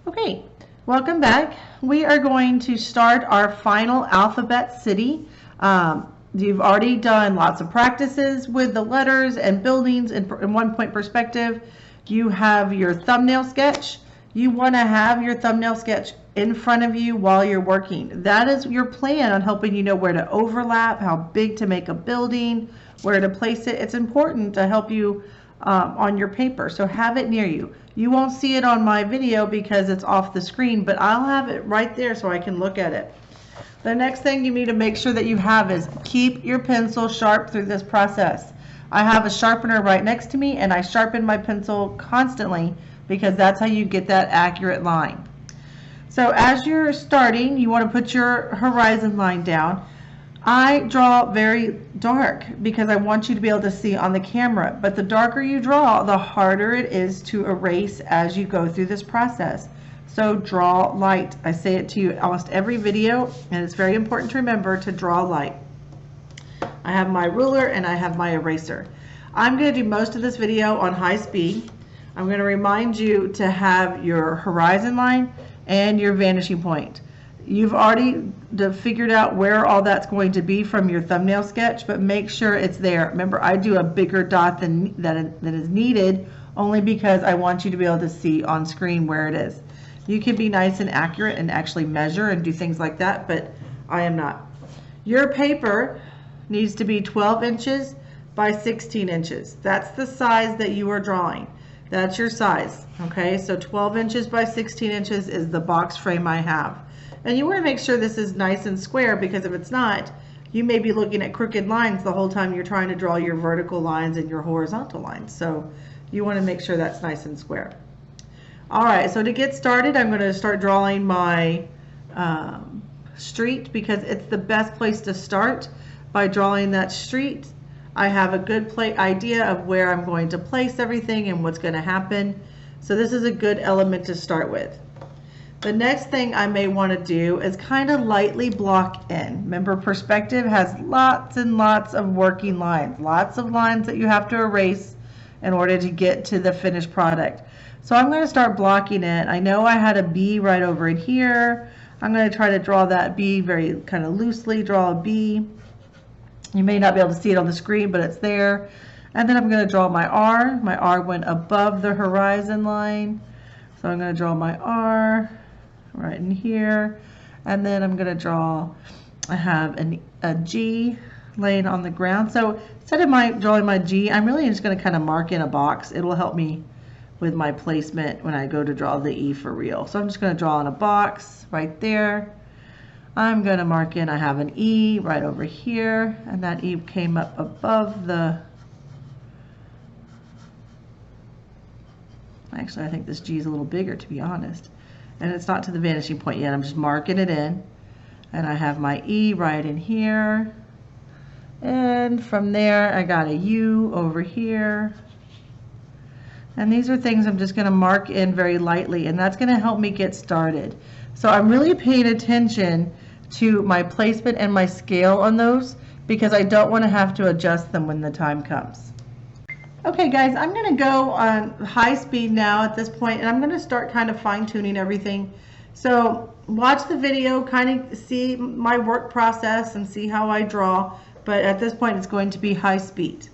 Okay, welcome back. We are going to start our final alphabet city. You've already done lots of practices with the letters and buildings in 1-point perspective. You have your thumbnail sketch. You want to have your thumbnail sketch in front of you while you're working. That is your plan on helping you know where to overlap, how big to make a building, where to place it. It's important to help you on your paper, so have it near you. You won't see it on my video because it's off the screen, but I'll have it right there so I can look at it. The next thing you need to make sure that you have is keep your pencil sharp through this process. I have a sharpener right next to me and I sharpen my pencil constantly because that's how you get that accurate line. So as you're starting, you want to put your horizon line down. I draw very dark because I want you to be able to see on the camera, but the darker you draw, the harder it is to erase as you go through this process. So draw light. I say it to you almost every video, and it's very important to remember to draw light. I have my ruler and I have my eraser. I'm going to do most of this video on high speed. I'm going to remind you to have your horizon line and your vanishing point. You've already figured out where all that's going to be from your thumbnail sketch, but make sure it's there. Remember, I do a bigger dot than that is needed only because I want you to be able to see on screen where it is. You can be nice and accurate and actually measure and do things like that, but I am not. Your paper needs to be 12 inches by 16 inches. That's the size that you are drawing. That's your size, okay? So 12 inches by 16 inches is the box frame I have. And you want to make sure this is nice and square, because if it's not, you may be looking at crooked lines the whole time you're trying to draw your vertical lines and your horizontal lines. So you want to make sure that's nice and square. All right, so to get started, I'm going to start drawing my street, because it's the best place to start. By drawing that street, I have a good idea of where I'm going to place everything and what's going to happen. So this is a good element to start with. The next thing I may want to do is kind of lightly block in. Remember, perspective has lots and lots of working lines, lots of lines that you have to erase in order to get to the finished product. So I'm going to start blocking it. I know I had a B right over in here. I'm going to try to draw that B very kind of loosely, draw a B. You may not be able to see it on the screen, but it's there. And then I'm going to draw my R. My R went above the horizon line. So I'm going to draw my R right in here, and then I'm going to draw, I have a G laying on the ground. So instead of drawing my G, I'm really just going to kind of mark in a box. It will help me with my placement when I go to draw the E for real. So I'm just going to draw in a box right there. I'm going to mark in, I have an E right over here, and that E came up above the, actually I think this G is a little bigger, to be honest. And it's not to the vanishing point yet. I'm just marking it in. And I have my E right in here. And from there, I got a U over here. And these are things I'm just going to mark in very lightly. And that's going to help me get started. So I'm really paying attention to my placement and my scale on those, because I don't want to have to adjust them when the time comes. Okay guys, I'm going to go on high speed now at this point, and I'm going to start kind of fine-tuning everything. So watch the video, kind of see my work process and see how I draw, but at this point it's going to be high speed.